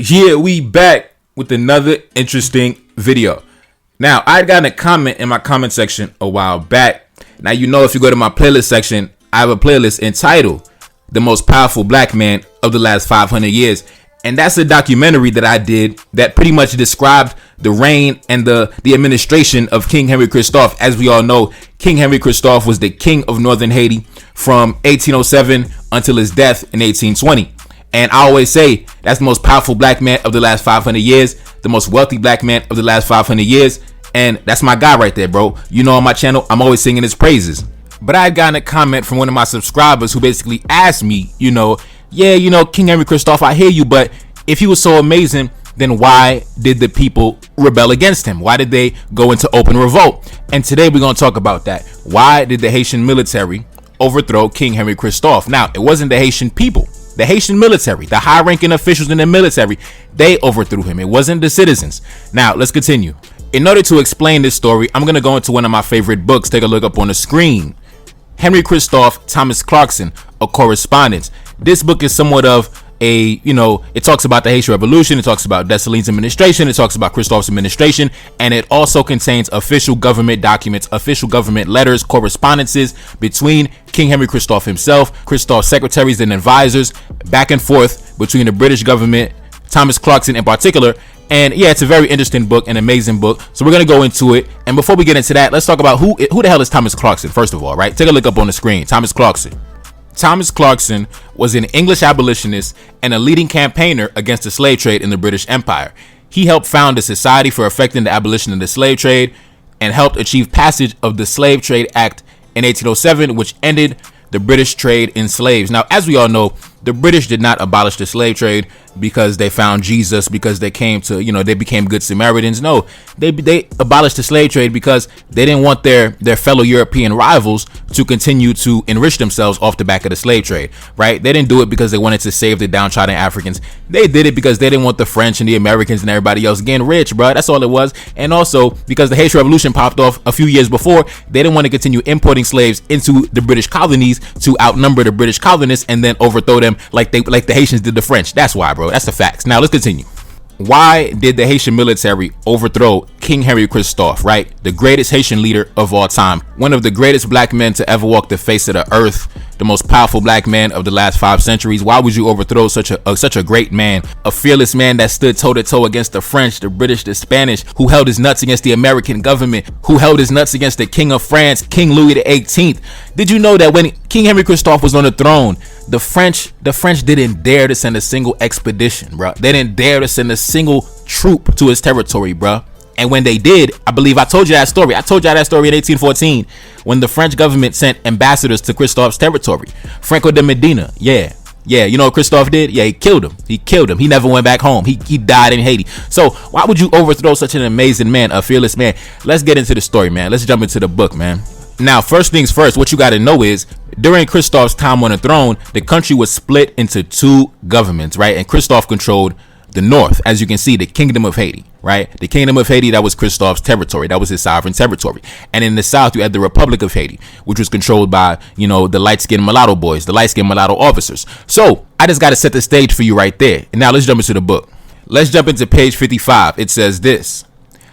Yeah, we back with another interesting video. Now, I got a comment in my comment section a while back. Now, you know, if you go to my playlist section, I have a playlist entitled The Most Powerful Black Man of the Last 500 Years. And that's a documentary that I did that pretty much described the reign and the administration of King Henri Christophe. As we all know, King Henri Christophe was the king of Northern Haiti from 1807 until his death in 1820. And I always say that's the most powerful black man of the last 500 years, the most wealthy black man of the last 500 years. And that's my guy right there, bro. You know, on my channel, I'm always singing his praises. But I had gotten a comment from one of my subscribers who basically asked me, King Henri Christophe, I hear you, but if he was so amazing, then why did the people rebel against him? Why did they go into open revolt? And today we're going to talk about that. Why did the Haitian military overthrow King Henri Christophe? Now, it wasn't the Haitian people. The Haitian military, the high-ranking officials in the military, they overthrew him. It wasn't the citizens. Now, let's continue. In order to explain this story, I'm going to go into one of my favorite books. Take a look up on the screen. Henri Christophe, Thomas Clarkson, A Correspondence. This book is somewhat of it talks about the Haitian Revolution, it talks about Dessalines' administration, it talks about Christophe's administration, and it also contains official government documents, official government letters, correspondences between King Henri Christophe himself, Christophe's secretaries and advisors, back and forth between the British government, Thomas Clarkson in particular. And yeah, it's a very interesting book, an amazing book. So we're going to go into it. And before we get into that, let's talk about who the hell is Thomas Clarkson, first of all, right? Take a look up on the screen. Thomas Clarkson. Thomas Clarkson was an English abolitionist and a leading campaigner against the slave trade in the British Empire. He helped found the Society for Effecting the Abolition of the Slave Trade and helped achieve passage of the Slave Trade Act in 1807, which ended the British trade in slaves. Now, as we all know, the British did not abolish the slave trade because they found Jesus, because they came to, they became good Samaritans. No, they abolished the slave trade because they didn't want their fellow European rivals to continue to enrich themselves off the back of the slave trade, right? They didn't do it because they wanted to save the downtrodden Africans. They did it because they didn't want the French and the Americans and everybody else getting rich, bro. That's all it was. And also because the Haitian Revolution popped off a few years before, they didn't want to continue importing slaves into the British colonies to outnumber the British colonists and then overthrow them like the Haitians did the French. That's why, bro. That's the facts. Now let's continue. Why did the Haitian military overthrow King Henri Christophe, right? The greatest Haitian leader of all time. One of the greatest black men to ever walk the face of the earth. The most powerful black man of the last 5 centuries. Why would you overthrow such a great man? A fearless man that stood toe-to-toe against the French, the British, the Spanish, who held his nuts against the American government, who held his nuts against the King of France, King Louis XVIII. Did you know that when King Henri Christophe was on the throne, the French didn't dare to send a single expedition, bro. They didn't dare to send a single troop to his territory, bro. And when they did, I believe I told you that story. I told you that story in 1814 when the French government sent ambassadors to Christophe's territory. Franco de Medina, yeah. You know what Christophe did? Yeah, he killed him. He never went back home. He died in Haiti. So why would you overthrow such an amazing man, a fearless man? Let's get into the story, man. Let's jump into the book, man. Now, first things first, what you got to know is during Christophe's time on the throne, the country was split into 2 governments, right? And Christophe controlled the north, as you can see, the Kingdom of Haiti, right? The Kingdom of Haiti, that was Christophe's territory. That was his sovereign territory. And in the south, you had the Republic of Haiti, which was controlled by, the light-skinned mulatto boys, the light-skinned mulatto officers. So I just got to set the stage for you right there. And now let's jump into the book. Let's jump into page 55. It says this.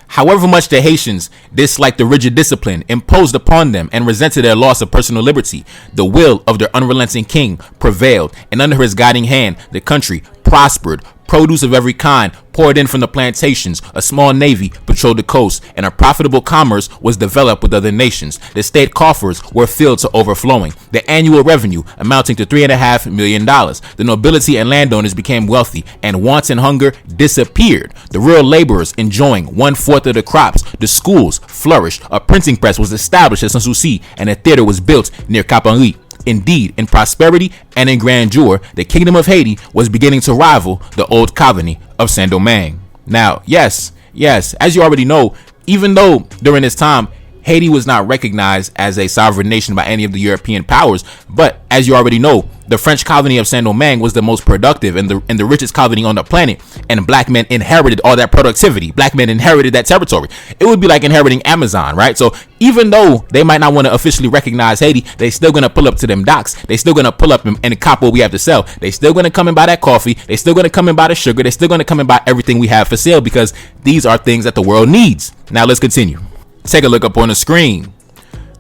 However much the Haitians disliked the rigid discipline imposed upon them and resented their loss of personal liberty, the will of their unrelenting king prevailed, and under his guiding hand, the country prospered. Produce of every kind poured in from the plantations, a small navy patrolled the coast, and a profitable commerce was developed with other nations. The state coffers were filled to overflowing, the annual revenue amounting to $3.5 million. The nobility and landowners became wealthy, and want and hunger disappeared. The rural laborers enjoying 1/4 of the crops. The schools flourished. A printing press was established at Sans-Souci, and a theater was built near Cap Henri. Indeed, in prosperity and in grandeur, the Kingdom of Haiti was beginning to rival the old colony of Saint-Domingue. Now, yes, as you already know, even though during this time, Haiti was not recognized as a sovereign nation by any of the European powers, but as you already know, the French colony of Saint-Domingue was the most productive and the richest colony on the planet, and black men inherited all that productivity. Black men inherited that territory. It would be like inheriting Amazon, right? So even though they might not want to officially recognize Haiti, they still gonna pull up to them docks. They still gonna pull up and cop what we have to sell. They still gonna come and buy that coffee. They still gonna come and buy the sugar. They still gonna come and buy everything we have for sale, because these are things that the world needs. Now let's continue. Take a look up on the screen.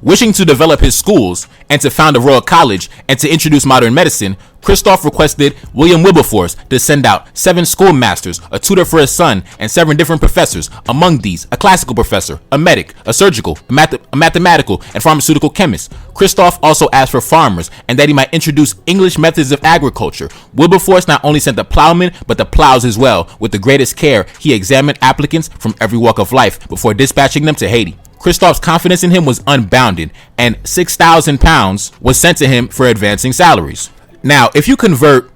Wishing to develop his schools and to found a royal college and to introduce modern medicine, Christophe requested William Wilberforce to send out 7 schoolmasters, a tutor for his son, and 7 different professors. Among these, a classical professor, a medic, a surgical, a mathematical, and pharmaceutical chemist. Christophe also asked for farmers and that he might introduce English methods of agriculture. Wilberforce not only sent the plowmen, but the plows as well. With the greatest care, he examined applicants from every walk of life before dispatching them to Haiti. Christophe's confidence in him was unbounded, and £6,000 was sent to him for advancing salaries. Now, if you convert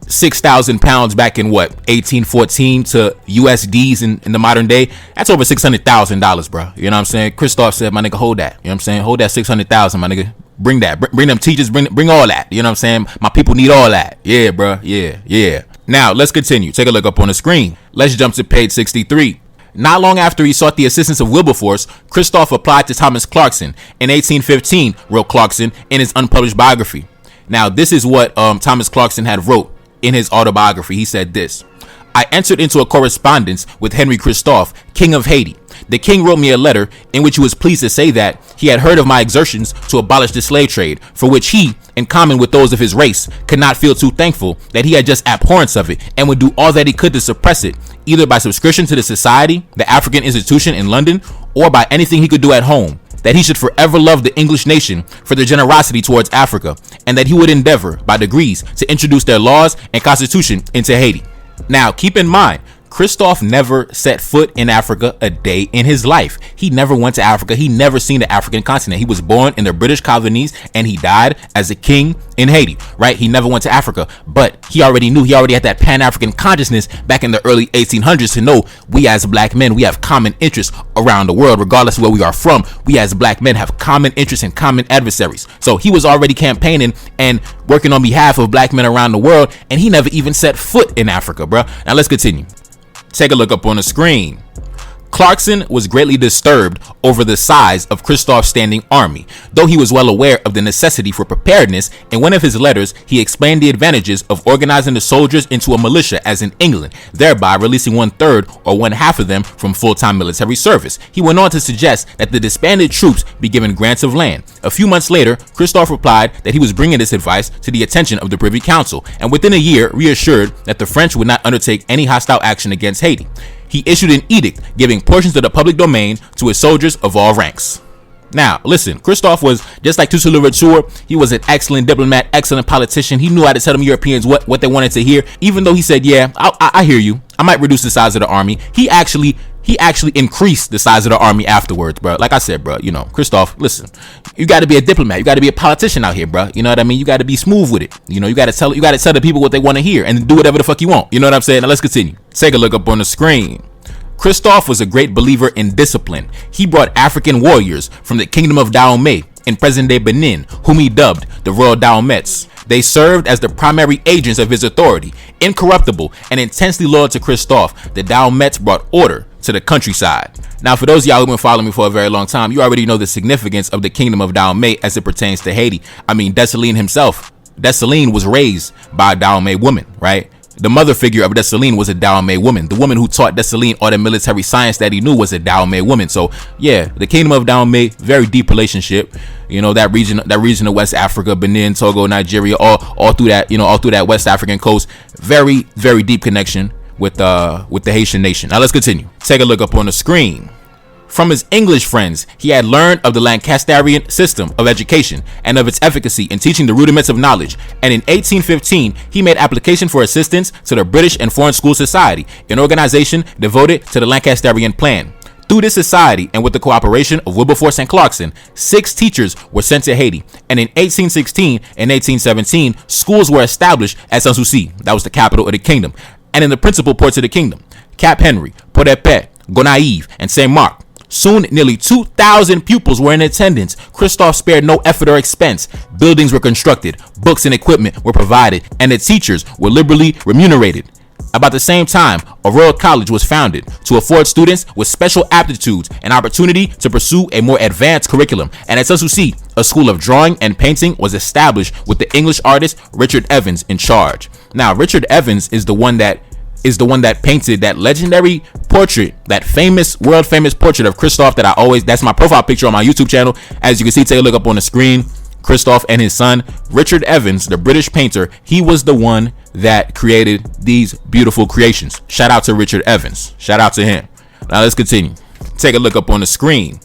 £6,000 back in 1814 to USDs in the modern day, that's over $600,000, bro. You know what I'm saying? Christophe said, my nigga, hold that. You know what I'm saying? Hold that 600,000, my nigga. Bring that. Bring them teachers. Bring all that. You know what I'm saying? My people need all that. Yeah, bro. Yeah. Now, let's continue. Take a look up on the screen. Let's jump to page 63. Not long after he sought the assistance of Wilberforce, Christophe applied to Thomas Clarkson. In 1815, wrote Clarkson in his unpublished biography. Now, this is what Thomas Clarkson had wrote in his autobiography. He said this: I entered into a correspondence with Henri Christophe, King of Haiti. The king wrote me a letter in which he was pleased to say that he had heard of my exertions to abolish the slave trade, for which he, in common with those of his race, could not feel too thankful, that he had just abhorrence of it, and would do all that he could to suppress it, either by subscription to the Society, the African institution in London, or by anything he could do at home, that he should forever love the English nation for their generosity towards Africa, and that he would endeavor, by degrees, to introduce their laws and constitution into Haiti. Now, keep in mind, Christophe never set foot in Africa a day in his life. He never went to Africa. He never seen the African continent. He was born in the British colonies and he died as a king in Haiti, right? He never went to Africa, but he already had that Pan-African consciousness back in the early 1800s to know we as black men, we have common interests around the world, regardless of where we are from. We as black men have common interests and common adversaries. So he was already campaigning and working on behalf of black men around the world, and he never even set foot in Africa, bro. Now let's continue. Take a look up on the screen. Clarkson was greatly disturbed over the size of Christophe's standing army. Though he was well aware of the necessity for preparedness, in one of his letters, he explained the advantages of organizing the soldiers into a militia as in England, thereby releasing 1/3 or 1/2 of them from full-time military service. He went on to suggest that the disbanded troops be given grants of land. A few months later, Christophe replied that he was bringing this advice to the attention of the Privy Council, and within a year reassured that the French would not undertake any hostile action against Haiti. He issued an edict giving portions of the public domain to his soldiers of all ranks. Now, listen, Christophe was just like Toussaint Louverture. He was an excellent diplomat, excellent politician. He knew how to tell them Europeans what they wanted to hear. Even though he said, yeah, I hear you, I might reduce the size of the army. He actually increased the size of the army afterwards, bro. Like I said, bro, you know, Christophe, listen, you got to be a diplomat. You got to be a politician out here, bro. You know what I mean? You got to be smooth with it. You know, you got to tell the people what they want to hear and do whatever the fuck you want. You know what I'm saying? Now let's continue. Take a look up on the screen. Christophe was a great believer in discipline. He brought African warriors from the kingdom of Dahomey in present-day Benin, whom he dubbed the Royal Dahomettes. They served as the primary agents of his authority. Incorruptible and intensely loyal to Christophe, the Dahomettes brought order to the countryside. Now, for those of y'all who've been following me for a very long time, you already know the significance of the kingdom of Dahomey as it pertains to Haiti. I mean, Dessalines himself. Dessalines was raised by a Dahomey woman, right? The mother figure of Dessalines was a Dahomey woman. The woman who taught Dessalines all the military science that he knew was a Dahomey woman. So yeah, the kingdom of Dahomey, very deep relationship. You know, that region of West Africa, Benin, Togo, Nigeria, all through that West African coast. Very, very deep connection with the Haitian nation. Now let's continue. Take a look up on the screen. From his English friends, he had learned of the Lancasterian system of education and of its efficacy in teaching the rudiments of knowledge, and in 1815 he made application for assistance to the British and Foreign School Society, an organization devoted to the Lancasterian plan. Through this society, and with the cooperation of Wilberforce and Clarkson, 6 teachers were sent to Haiti, and in 1816 and 1817 schools were established at Sanssouci, that was the capital of the kingdom, and in the principal ports of the kingdom, Cap Henri, Port-au-Prince, Gonaïves, and Saint-Marc. Soon, nearly 2,000 pupils were in attendance. Christophe spared no effort or expense. Buildings were constructed, books and equipment were provided, and the teachers were liberally remunerated. About the same time, a royal college was founded to afford students with special aptitudes an opportunity to pursue a more advanced curriculum. And at Sanssouci, a school of drawing and painting was established with the English artist Richard Evans in charge. Now, Richard Evans is the one that painted that legendary portrait, that famous, world famous portrait of Christophe that's my profile picture on my YouTube channel. As you can see, take a look up on the screen. Christophe and his son, Richard Evans, the British painter, he was the one that created these beautiful creations. Shout out to Richard Evans. Shout out to him. Now let's continue. Take a look up on the screen.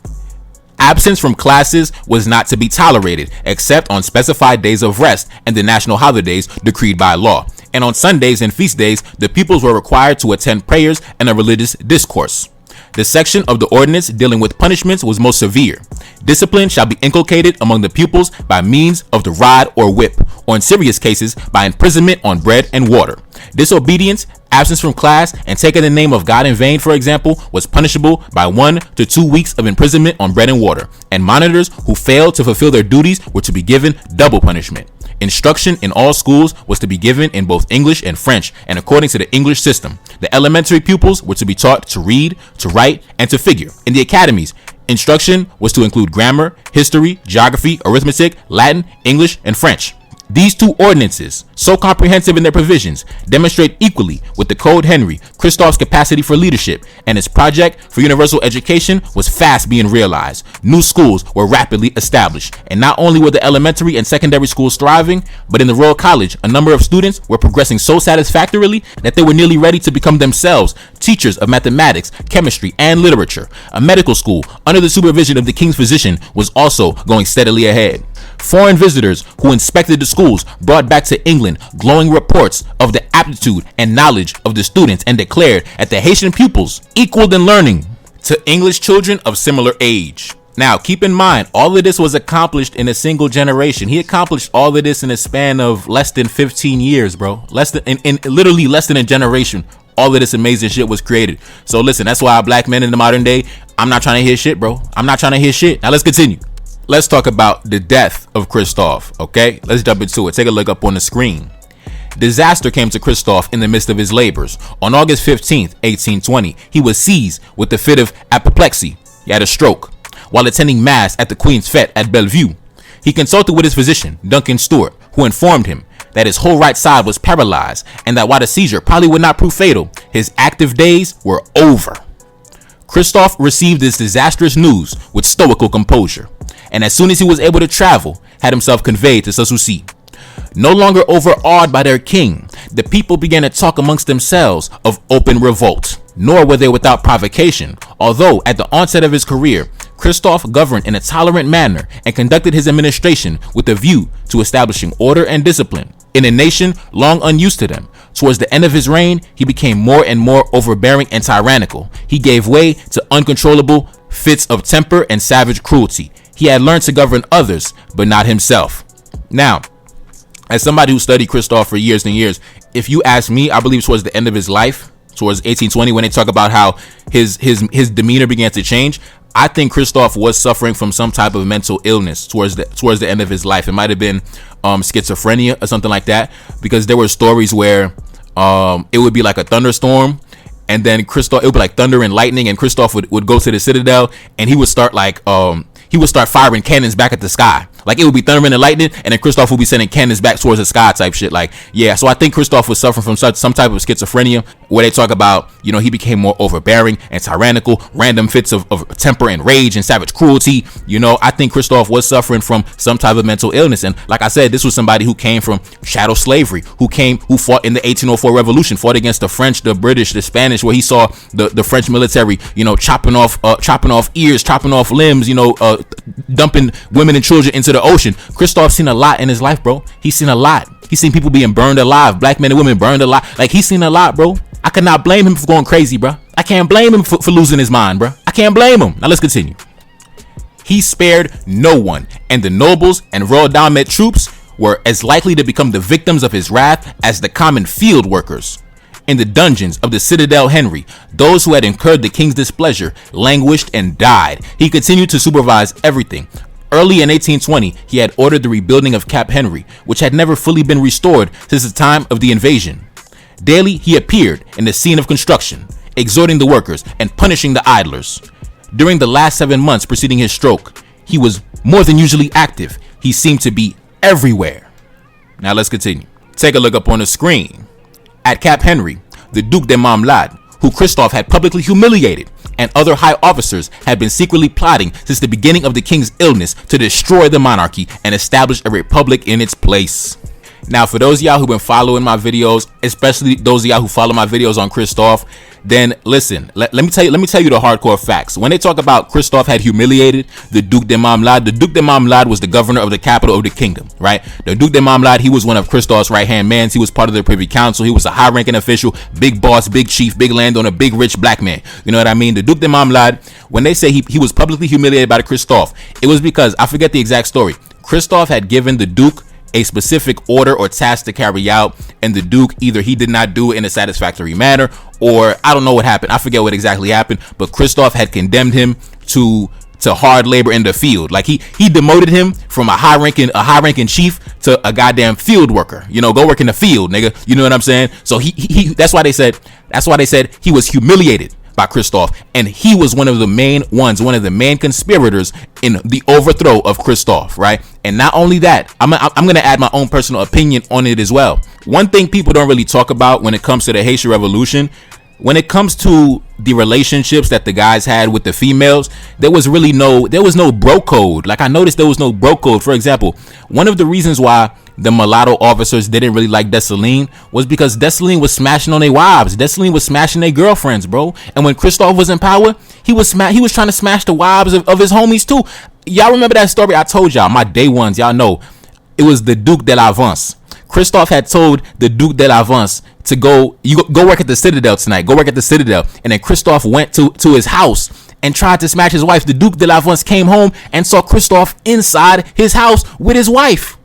Absence from classes was not to be tolerated, except on specified days of rest and the national holidays decreed by law. And on Sundays and feast days, the pupils were required to attend prayers and a religious discourse. The section of the ordinance dealing with punishments was most severe. Discipline shall be inculcated among the pupils by means of the rod or whip, or in serious cases by imprisonment on bread and water. Disobedience, absence from class, and taking the name of God in vain, for example, was punishable by 1 to 2 weeks of imprisonment on bread and water, and monitors who failed to fulfill their duties were to be given double punishment. Instruction in all schools was to be given in both English and French, and according to the English system. The elementary pupils were to be taught to read, to write, and to figure. In the academies, instruction was to include grammar, history, geography, arithmetic, Latin, English, and French. These two ordinances, so comprehensive in their provisions, demonstrate equally with the Code Henri, Christophe's capacity for leadership, and his project for universal education was fast being realized. New schools were rapidly established, and not only were the elementary and secondary schools thriving, but in the Royal College, a number of students were progressing so satisfactorily that they were nearly ready to become themselves teachers of mathematics, chemistry, and literature. A medical school, under the supervision of the king's physician, was also going steadily ahead. Foreign visitors who inspected the schools brought back to England glowing reports of the aptitude and knowledge of the students and declared that the Haitian pupils equaled in learning to English children of similar age. Now, keep in mind, all of this was accomplished in a single generation. He accomplished all of this in a span of less than 15 years, bro. Literally less than a generation. All of this amazing shit was created. So listen, that's why black men in the modern day, I'm not trying to hear shit, bro. I'm not trying to hear shit. Now let's continue. Let's talk about the death of Christophe, okay? Let's jump into it. Take a look up on the screen. Disaster came to Christophe in the midst of his labors. On August 15th, 1820, he was seized with the fit of apoplexy. He had a stroke. While attending mass at the Queen's Fete at Bellevue, he consulted with his physician, Duncan Stewart, who informed him that his whole right side was paralyzed and that while the seizure probably would not prove fatal, his active days were over. Christophe received this disastrous news with stoical composure, and as soon as he was able to travel, had himself conveyed to Sanssouci. No longer overawed by their king, the people began to talk amongst themselves of open revolt, nor were they without provocation, although at the onset of his career, Christophe governed in a tolerant manner and conducted his administration with a view to establishing order and discipline in a nation long unused to them. Towards the end of his reign, he became more and more overbearing and tyrannical. He gave way to uncontrollable fits of temper and savage cruelty. He had learned to govern others, but not himself. Now, as somebody who studied Christophe for years and years, if you ask me, I believe towards the end of his life, towards 1820, when they talk about how his demeanor began to change, I think Christophe was suffering from some type of mental illness towards the end of his life. It might have been schizophrenia or something like that, because there were stories where it would be like a thunderstorm, and then Christophe, it would be like thunder and lightning, and Christophe would go to the citadel and he would start firing cannons back at the sky. Like it would be thundering and lightning, and then Christophe would be sending cannons back towards the sky type shit. Like, yeah, so I think Christophe was suffering from some type of schizophrenia, where they talk about, he became more overbearing and tyrannical, random fits of temper and rage and savage cruelty. I think Christophe was suffering from some type of mental illness. And like I said, this was somebody who came from chattel slavery, who fought in the 1804 revolution, fought against the French, the British, the Spanish, where he saw the French military, chopping off ears, chopping off limbs, dumping women and children into the ocean. Christophe's seen a lot in his life, bro. He's seen a lot. He's seen people being burned alive, black men and women burned alive. Like, he's seen a lot, bro. I cannot blame him for going crazy, bro. I can't blame him for losing his mind, bro. I can't blame him. Now let's continue. He spared no one, and the nobles and royal dominant troops were as likely to become the victims of his wrath as the common field workers. In the dungeons of the citadel Henri, those who had incurred the king's displeasure languished and died. He continued to supervise everything. Early in 1820, he had ordered the rebuilding of Cap Henri, which had never fully been restored since the time of the invasion. Daily, he appeared in the scene of construction, exhorting the workers and punishing the idlers. During the last 7 months preceding his stroke, he was more than usually active. He seemed to be everywhere. Now let's continue. Take a look up on the screen. At Cap Henri, the Duc de Marmelade, who Christophe had publicly humiliated, and other high officers had been secretly plotting since the beginning of the king's illness to destroy the monarchy and establish a republic in its place. Now, for those of y'all who've been following my videos, especially those of y'all who follow my videos on Christophe, then listen, let me tell you the hardcore facts. When they talk about Christophe had humiliated the Duc de Marmelade, the Duc de Marmelade was the governor of the capital of the kingdom, right? The Duc de Marmelade, he was one of Christophe's right-hand mans. He was part of the Privy Council. He was a high-ranking official, big boss, big chief, big landowner, big rich black man. You know what I mean? The Duc de Marmelade, when they say he was publicly humiliated by the Christophe, it was because, I forget the exact story, Christophe had given the Duke a specific order or task to carry out, and the Duke, either he did not do it in a satisfactory manner, or I don't know what happened. I forget what exactly happened, but Christophe had condemned him to hard labor in the field. Like he demoted him from a high ranking chief to a goddamn field worker. You know, go work in the field, nigga. You know what I'm saying? So he that's why they said he was humiliated by Christophe, and he was one of the main conspirators in the overthrow of Christophe, right? And not only that, I'm gonna add my own personal opinion on it as well. One thing people don't really talk about when it comes to the Haitian Revolution, when it comes to the relationships that the guys had with the females, there was no bro code. Like, I noticed there was no bro code. For example, one of the reasons why the mulatto officers didn't really like Dessalines was because Dessalines was smashing on their wives. Dessalines was smashing their girlfriends, bro. And when Christophe was in power, he was trying to smash the wives of his homies too. Y'all remember that story I told y'all, my day ones, y'all know. It was the Duc de l'Avance. Christophe had told the Duc de l'Avance to go work at the Citadel tonight. Go work at the Citadel. And then Christophe went to his house and tried to smash his wife. The Duc de l'Avance came home and saw Christophe inside his house with his wife.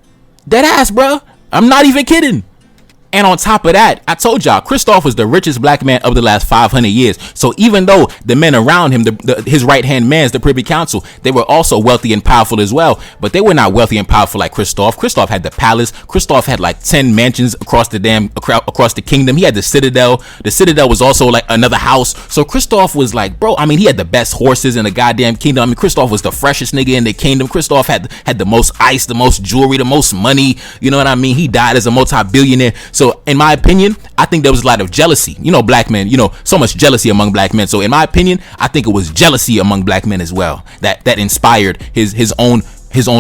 Dead ass, bro. I'm not even kidding. And on top of that, I told y'all, Christophe was the richest black man of the last 500 years. So even though the men around him, his right-hand mans, the Privy Council, they were also wealthy and powerful as well. But they were not wealthy and powerful like Christophe. Christophe had the palace. Christophe had like 10 mansions across the kingdom. He had the Citadel. The Citadel was also like another house. So Christophe was like, bro, I mean, he had the best horses in the goddamn kingdom. I mean, Christophe was the freshest nigga in the kingdom. Christophe had the most ice, the most jewelry, the most money. You know what I mean? He died as a multi-billionaire. So in my opinion, I think there was a lot of jealousy. You know, black men, so much jealousy among black men. So in my opinion, I think it was jealousy among black men as well that inspired his own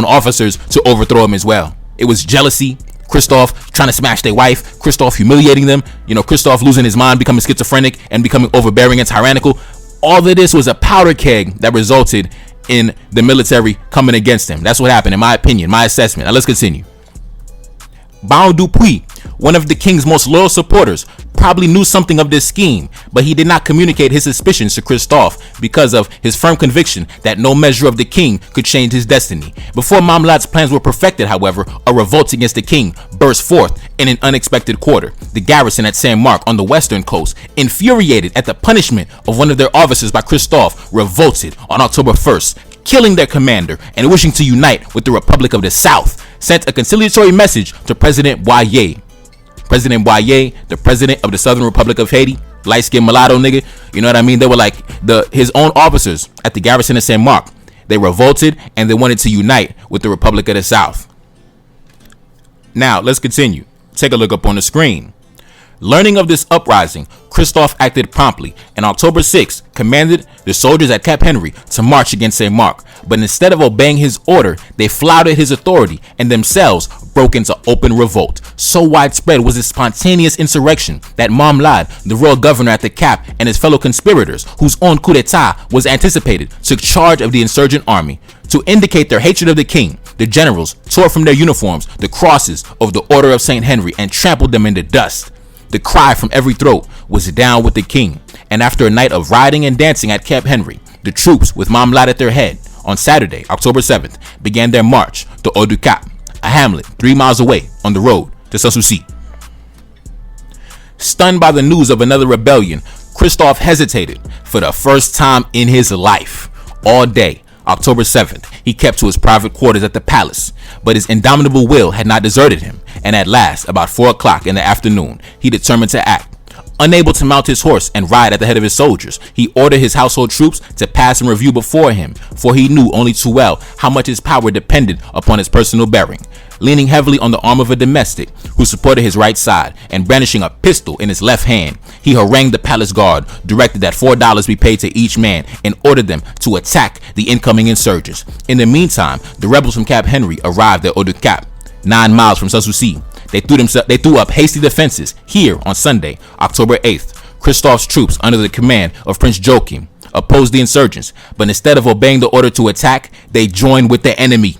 officers to overthrow him as well. It was jealousy. Christophe trying to smash their wife, Christophe humiliating them, Christophe losing his mind, becoming schizophrenic and becoming overbearing and tyrannical. All of this was a powder keg that resulted in the military coming against him. That's what happened, in my opinion, my assessment. Now let's continue. Baron Dupuis, one of the king's most loyal supporters, probably knew something of this scheme, but he did not communicate his suspicions to Christophe because of his firm conviction that no measure of the king could change his destiny. Before Marmelade's plans were perfected, however, a revolt against the king burst forth in an unexpected quarter. The garrison at Saint-Marc on the western coast, infuriated at the punishment of one of their officers by Christophe, revolted on October 1st, killing their commander and wishing to unite with the Republic of the South, sent a conciliatory message to President Boyer. President Boyer, the president of the Southern Republic of Haiti, light-skinned mulatto nigga, you know what I mean? They were like his own officers at the garrison of Saint-Marc. They revolted and they wanted to unite with the Republic of the South. Now, let's continue. Take a look up on the screen. Learning of this uprising, Christophe acted promptly and October 6th commanded the soldiers at Cap Henri to march against Saint-Marc. But instead of obeying his order, they flouted his authority and themselves broke into open revolt. So widespread was this spontaneous insurrection that Marmelade, the royal governor at the Cap, and his fellow conspirators, whose own coup d'etat was anticipated, took charge of the insurgent army. To indicate their hatred of the king, the generals tore from their uniforms the crosses of the Order of St. Henri and trampled them into dust. The cry from every throat was down with the king, and after a night of rioting and dancing at Cap Henri, the troops, with Marmelade at their head, on Saturday, October 7th, began their march to Haut du Cap, a hamlet 3 miles away on the road to Sans-Souci. Stunned by the news of another rebellion, Christophe hesitated for the first time in his life. All day, October 7th, he kept to his private quarters at the palace, but his indomitable will had not deserted him, and at last, about 4 o'clock in the afternoon, he determined to act. Unable to mount his horse and ride at the head of his soldiers, he ordered his household troops to pass in review before him, for he knew only too well how much his power depended upon his personal bearing. Leaning heavily on the arm of a domestic who supported his right side and brandishing a pistol in his left hand, he harangued the palace guard, directed that $4 be paid to each man, and ordered them to attack the incoming insurgents. In the meantime, the rebels from Cap Henri arrived at Eau-de-Cap, 9 miles from Sanssouci. They threw up hasty defenses here on Sunday, October 8th. Christophe's troops, under the command of Prince Joachim, opposed the insurgents, but instead of obeying the order to attack, they joined with the enemy.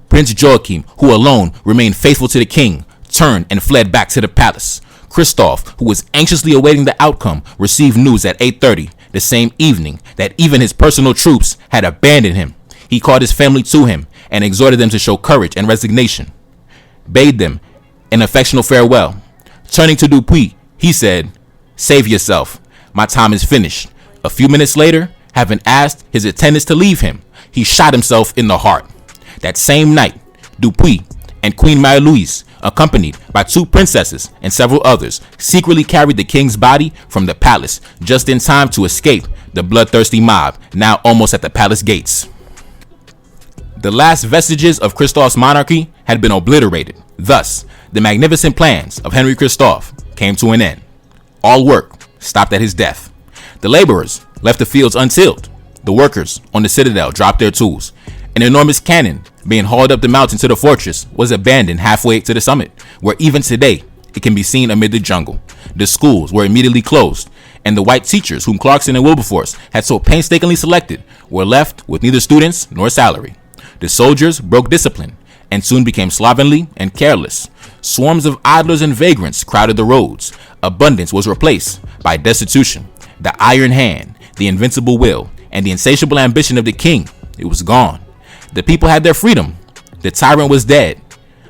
Prince Joachim, who alone remained faithful to the king, turned and fled back to the palace. Christophe, who was anxiously awaiting the outcome, received news at 8:30 the same evening that even his personal troops had abandoned him. He called his family to him and exhorted them to show courage and resignation, bade them an affectionate farewell. Turning to Dupuis, he said, "Save yourself. My time is finished." A few minutes later, having asked his attendants to leave him, he shot himself in the heart. That same night, Dupuis and Queen Marie-Louise, accompanied by 2 princesses and several others, secretly carried the king's body from the palace just in time to escape the bloodthirsty mob, now almost at the palace gates. The last vestiges of Christophe's monarchy had been obliterated. Thus, the magnificent plans of Henri Christophe came to an end. All work stopped at his death. The laborers left the fields untilled. The workers on the citadel dropped their tools. An enormous cannon being hauled up the mountain to the fortress was abandoned halfway to the summit, where even today it can be seen amid the jungle. The schools were immediately closed, and the white teachers whom Clarkson and Wilberforce had so painstakingly selected were left with neither students nor salary. The soldiers broke discipline and soon became slovenly and careless. Swarms of idlers and vagrants crowded the roads. Abundance was replaced by destitution. The iron hand, the invincible will, and the insatiable ambition of the king, it was gone. The people had their freedom. The tyrant was dead.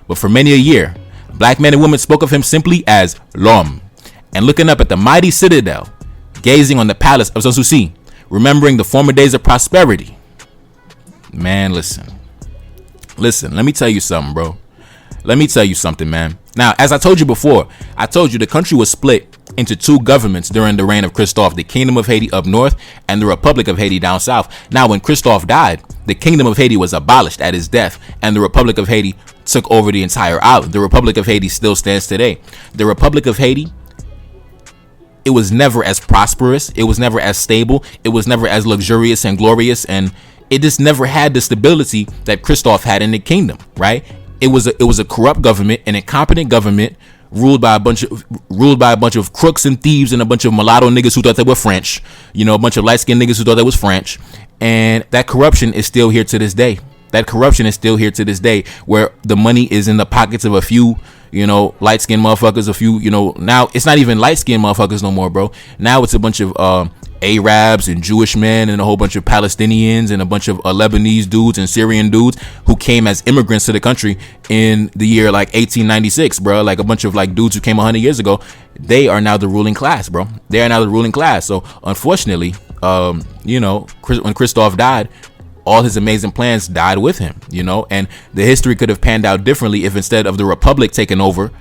But for many a year, black men and women spoke of him simply as l'homme. And looking up at the mighty citadel, gazing on the palace of Sanssouci, remembering the former days of prosperity. Man, listen, let me tell you something, bro. Let me tell you something, man. Now, as I told you before, I told you the country was split into 2 governments during the reign of Christophe, the Kingdom of Haiti up north and the Republic of Haiti down south. Now, when Christophe died, the Kingdom of Haiti was abolished at his death, and the Republic of Haiti took over the entire island. The Republic of Haiti still stands today. The Republic of Haiti, it was never as prosperous, it was never as stable, it was never as luxurious and glorious, and it just never had the stability that Christophe had in the kingdom, right? It was a corrupt government, an incompetent government ruled by a bunch of crooks and thieves and a bunch of mulatto niggas who thought they were French, a bunch of light-skinned niggas who thought they was French. And that corruption is still here to this day. Where the money is in the pockets of a few, light-skinned motherfuckers, now it's not even light-skinned motherfuckers no more, bro. Now it's a bunch of Arabs and Jewish men and a whole bunch of Palestinians and a bunch of Lebanese dudes and Syrian dudes who came as immigrants to the country in the year like 1896, bro. Like a bunch of like dudes who came 100 years ago. They are now the ruling class, bro. So unfortunately, when Christophe died, all his amazing plans died with him, and the history could have panned out differently if instead of the Republic taking over,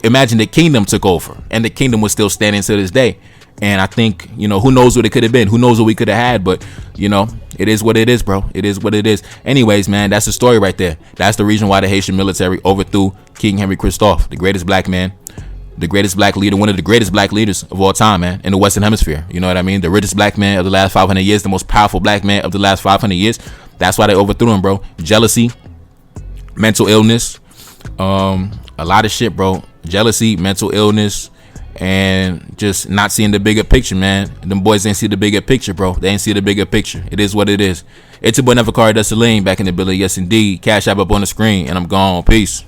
imagine the kingdom took over and the kingdom was still standing to this day. And I think, who knows what it could have been? Who knows what we could have had? But, it is what it is, bro. It is what it is. Anyways, man, that's the story right there. That's the reason why the Haitian military overthrew King Henri Christophe, the greatest black man, the greatest black leader, one of the greatest black leaders of all time, man, in the Western Hemisphere. You know what I mean? The richest black man of the last 500 years, the most powerful black man of the last 500 years. That's why they overthrew him, bro. Jealousy, mental illness, a lot of shit, bro. Jealousy, mental illness, and just not seeing the bigger picture, man. Them boys ain't see the bigger picture, bro. They ain't see the bigger picture. It is what it is. It's your boy Never Car Desaline back in the building. Yes, indeed. Cash app up on the screen, and I'm gone. Peace.